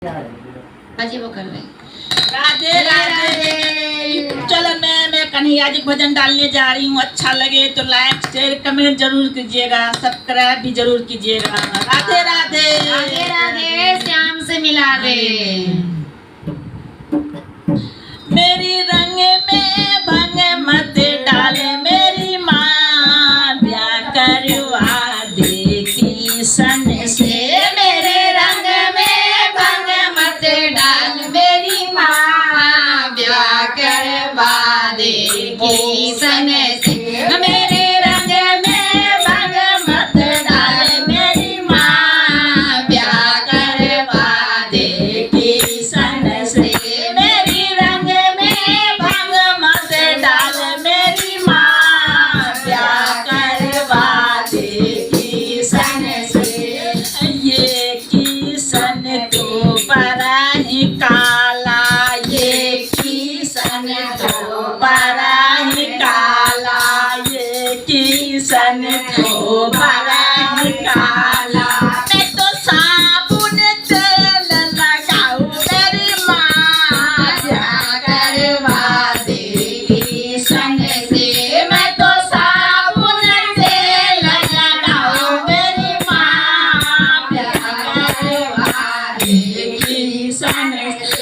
अजी वो कर रहे हैं। राधे राधे। चलो मैं कन्हैया जी भजन डालने जा रही हूँ। अच्छा लगे तो लाइक शेयर कमेंट जरूर कीजिएगा, सब्सक्राइब भी जरूर कीजिएगा। राधे राधे। राधे राधे। श्याम से मिला दे। मेरी रंग में भंग मत डाल मेरी माँ, ब्याह करवा दे किसन से। मेरे रंग में भंग मत डाल मेरी माँ, ब्याह करवा दे किसन से। मेरे रंग में भंग मत डाल मेरी माँ, ब्याह करवा दे किसन से। मेरी रंग में भंग मत डाल मेरी माँ, ब्याह करवा दे किसन से। ये किसन तो बड़ा ही काला, ये किसन तो बड़ा ही काला, ये किसन तो बड़ा ही काला। मैं तो साबुन तेल लगाऊं मेरी माँ, ब्याह करवा दे किसन से। मैं तो साबुन तेल लगाऊं मेरी माँ, ब्याह करवा दे किसन से।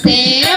से